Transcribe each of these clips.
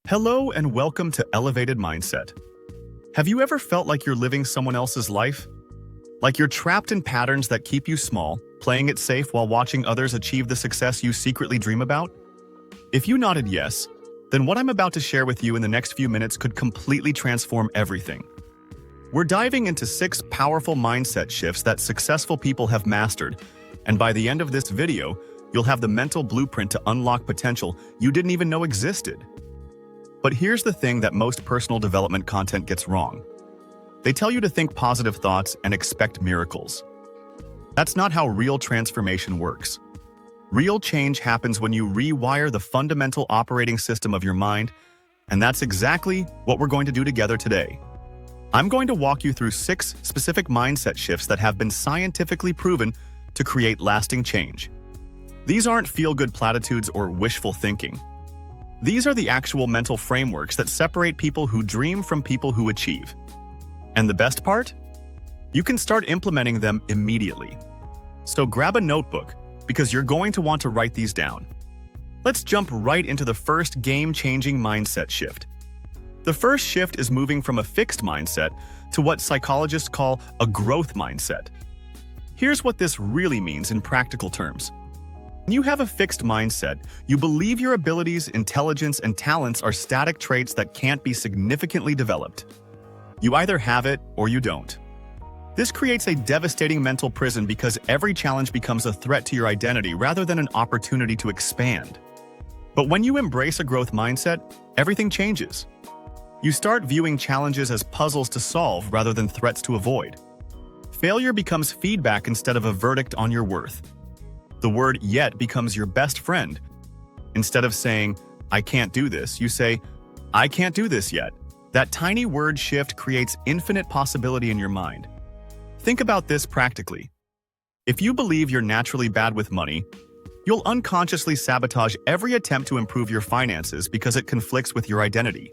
Hello and welcome to Elevated Mindset. Have you ever felt like you're living someone else's life? Like you're trapped in patterns that keep you small, playing it safe while watching others achieve the success you secretly dream about? If you nodded yes, then what I'm about to share with you in the next few minutes could completely transform everything. We're diving into 6 powerful mindset shifts that successful people have mastered, and by the end of this video, you'll have the mental blueprint to unlock potential you didn't even know existed. But here's the thing that most personal development content gets wrong. They tell you to think positive thoughts and expect miracles. That's not how real transformation works. Real change happens when you rewire the fundamental operating system of your mind, and that's exactly what we're going to do together today. I'm going to walk you through 6 specific mindset shifts that have been scientifically proven to create lasting change. These aren't feel-good platitudes or wishful thinking. These are the actual mental frameworks that separate people who dream from people who achieve. And the best part? You can start implementing them immediately. So grab a notebook, because you're going to want to write these down. Let's jump right into the first game-changing mindset shift. The first shift is moving from a fixed mindset to what psychologists call a growth mindset. Here's what this really means in practical terms. When you have a fixed mindset, you believe your abilities, intelligence, and talents are static traits that can't be significantly developed. You either have it or you don't. This creates a devastating mental prison because every challenge becomes a threat to your identity rather than an opportunity to expand. But when you embrace a growth mindset, everything changes. You start viewing challenges as puzzles to solve rather than threats to avoid. Failure becomes feedback instead of a verdict on your worth. The word yet becomes your best friend. Instead of saying, I can't do this, you say, I can't do this yet. That tiny word shift creates infinite possibility in your mind. Think about this practically. If you believe you're naturally bad with money, you'll unconsciously sabotage every attempt to improve your finances because it conflicts with your identity.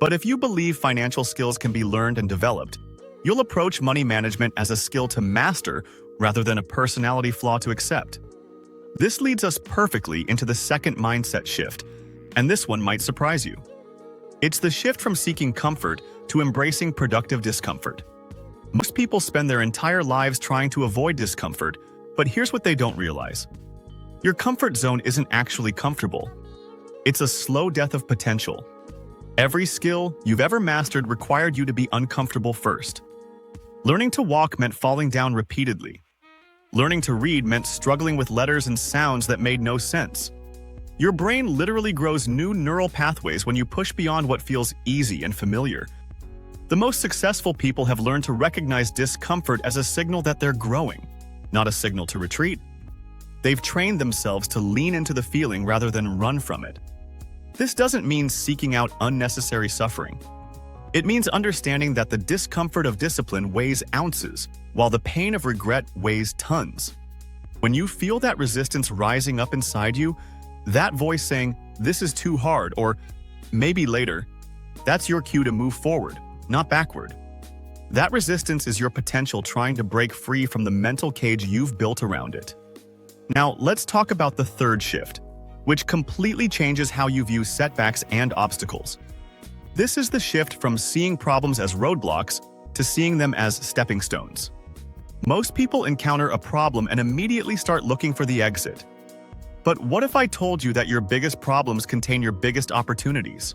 But if you believe financial skills can be learned and developed, you'll approach money management as a skill to master rather than a personality flaw to accept. This leads us perfectly into the second mindset shift, and this one might surprise you. It's the shift from seeking comfort to embracing productive discomfort. Most people spend their entire lives trying to avoid discomfort, but here's what they don't realize. Your comfort zone isn't actually comfortable. It's a slow death of potential. Every skill you've ever mastered required you to be uncomfortable first. Learning to walk meant falling down repeatedly. Learning to read meant struggling with letters and sounds that made no sense. Your brain literally grows new neural pathways when you push beyond what feels easy and familiar. The most successful people have learned to recognize discomfort as a signal that they're growing, not a signal to retreat. They've trained themselves to lean into the feeling rather than run from it. This doesn't mean seeking out unnecessary suffering. It means understanding that the discomfort of discipline weighs ounces, while the pain of regret weighs tons. When you feel that resistance rising up inside you, that voice saying, "This is too hard," or "maybe later," that's your cue to move forward, not backward. That resistance is your potential trying to break free from the mental cage you've built around it. Now, let's talk about the third shift, which completely changes how you view setbacks and obstacles. This is the shift from seeing problems as roadblocks to seeing them as stepping stones. Most people encounter a problem and immediately start looking for the exit. But what if I told you that your biggest problems contain your biggest opportunities?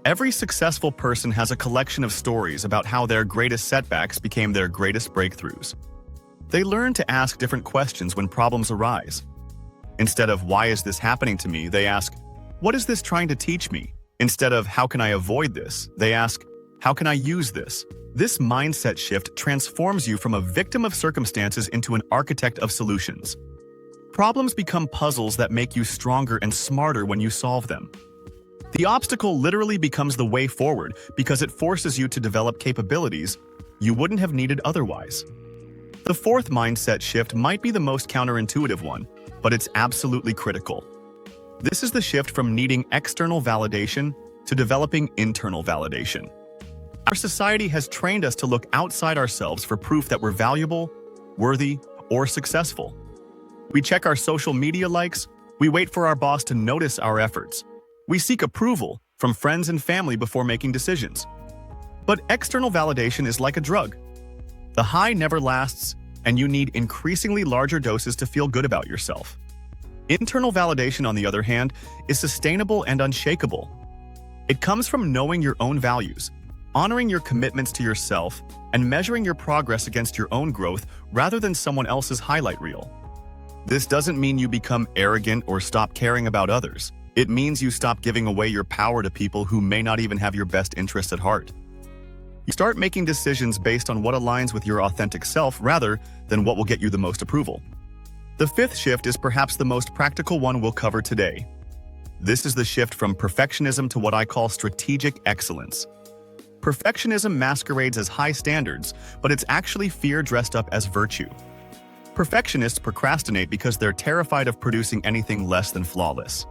Every successful person has a collection of stories about how their greatest setbacks became their greatest breakthroughs. They learn to ask different questions when problems arise. Instead of "why is this happening to me?" they ask, "what is this trying to teach me?" Instead of "how can I avoid this?" they ask, "how can I use this?" This mindset shift transforms you from a victim of circumstances into an architect of solutions. Problems become puzzles that make you stronger and smarter when you solve them. The obstacle literally becomes the way forward because it forces you to develop capabilities you wouldn't have needed otherwise. The fourth mindset shift might be the most counterintuitive one, but it's absolutely critical. This is the shift from needing external validation to developing internal validation. Our society has trained us to look outside ourselves for proof that we're valuable, worthy, or successful. We check our social media likes, we wait for our boss to notice our efforts. We seek approval from friends and family before making decisions. But external validation is like a drug. The high never lasts, and you need increasingly larger doses to feel good about yourself. Internal validation, on the other hand, is sustainable and unshakable. It comes from knowing your own values, honoring your commitments to yourself, and measuring your progress against your own growth rather than someone else's highlight reel. This doesn't mean you become arrogant or stop caring about others. It means you stop giving away your power to people who may not even have your best interests at heart. You start making decisions based on what aligns with your authentic self rather than what will get you the most approval. The fifth shift is perhaps the most practical one we'll cover today. This is the shift from perfectionism to what I call strategic excellence. Perfectionism masquerades as high standards, but it's actually fear dressed up as virtue. Perfectionists procrastinate because they're terrified of producing anything less than flawless.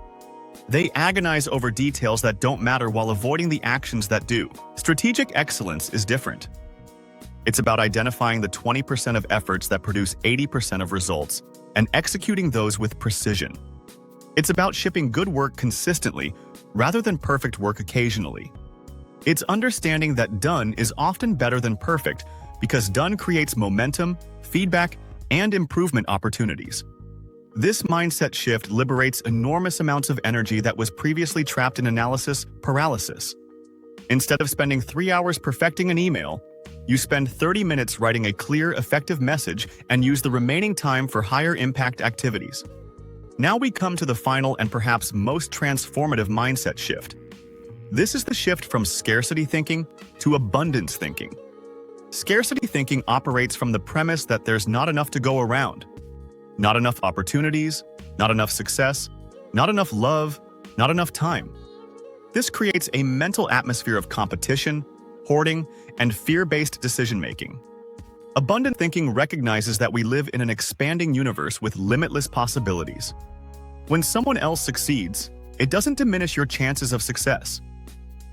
They agonize over details that don't matter while avoiding the actions that do. Strategic excellence is different. It's about identifying the 20% of efforts that produce 80% of results and executing those with precision. It's about shipping good work consistently rather than perfect work occasionally. It's understanding that done is often better than perfect because done creates momentum, feedback, and improvement opportunities. This mindset shift liberates enormous amounts of energy that was previously trapped in analysis paralysis. Instead of spending 3 hours perfecting an email, you spend 30 minutes writing a clear, effective message and use the remaining time for higher impact activities. Now we come to the final and perhaps most transformative mindset shift. This is the shift from scarcity thinking to abundance thinking. Scarcity thinking operates from the premise that there's not enough to go around. Not enough opportunities, not enough success, not enough love, not enough time. This creates a mental atmosphere of competition, hoarding, and fear-based decision-making. Abundant thinking recognizes that we live in an expanding universe with limitless possibilities. When someone else succeeds, it doesn't diminish your chances of success.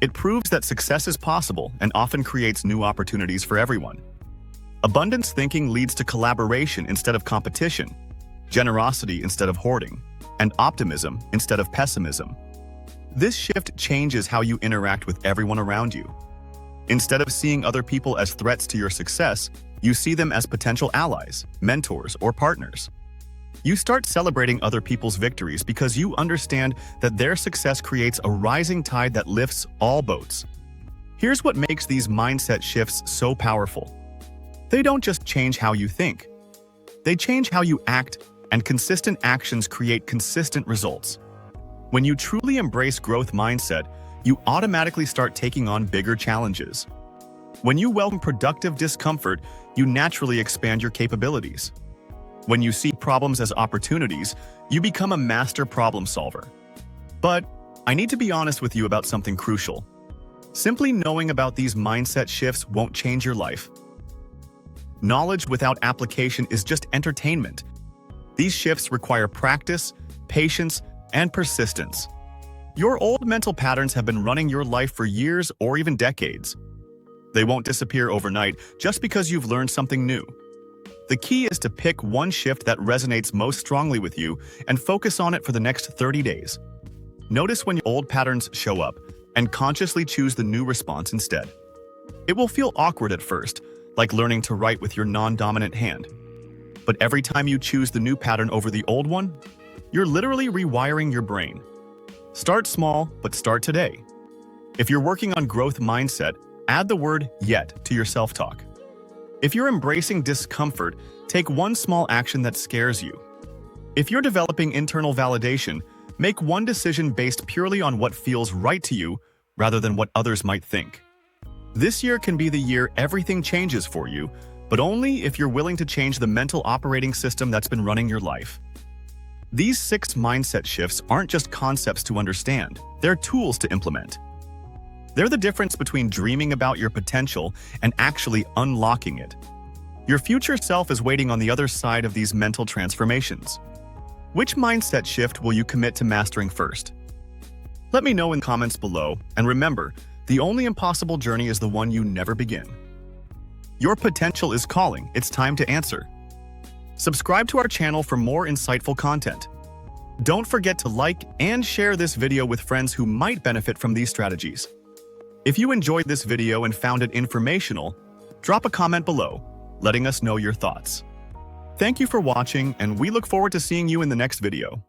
It proves that success is possible and often creates new opportunities for everyone. Abundance thinking leads to collaboration instead of competition, generosity instead of hoarding, and optimism instead of pessimism. This shift changes how you interact with everyone around you. Instead of seeing other people as threats to your success, you see them as potential allies, mentors, or partners. You start celebrating other people's victories because you understand that their success creates a rising tide that lifts all boats. Here's what makes these mindset shifts so powerful. They don't just change how you think. They change how you act, and consistent actions create consistent results. When you truly embrace growth mindset, you automatically start taking on bigger challenges. When you welcome productive discomfort, you naturally expand your capabilities. When you see problems as opportunities, you become a master problem solver. But I need to be honest with you about something crucial. Simply knowing about these mindset shifts won't change your life. Knowledge without application is just entertainment. These shifts require practice, patience, and persistence. Your old mental patterns have been running your life for years or even decades. They won't disappear overnight just because you've learned something new. The key is to pick one shift that resonates most strongly with you and focus on it for the next 30 days. Notice when your old patterns show up and consciously choose the new response instead. It will feel awkward at first, like learning to write with your non-dominant hand. But every time you choose the new pattern over the old one, you're literally rewiring your brain. Start small, but start today. If you're working on growth mindset, add the word "yet" to your self-talk. If you're embracing discomfort, take one small action that scares you. If you're developing internal validation, make one decision based purely on what feels right to you rather than what others might think. This year can be the year everything changes for you, but only if you're willing to change the mental operating system that's been running your life. These 6 mindset shifts aren't just concepts to understand, they're tools to implement. They're the difference between dreaming about your potential and actually unlocking it. Your future self is waiting on the other side of these mental transformations. Which mindset shift will you commit to mastering first? Let me know in comments below, and remember, the only impossible journey is the one you never begin. Your potential is calling, it's time to answer. Subscribe to our channel for more insightful content. Don't forget to like and share this video with friends who might benefit from these strategies. If you enjoyed this video and found it informational, drop a comment below, letting us know your thoughts. Thank you for watching, and we look forward to seeing you in the next video.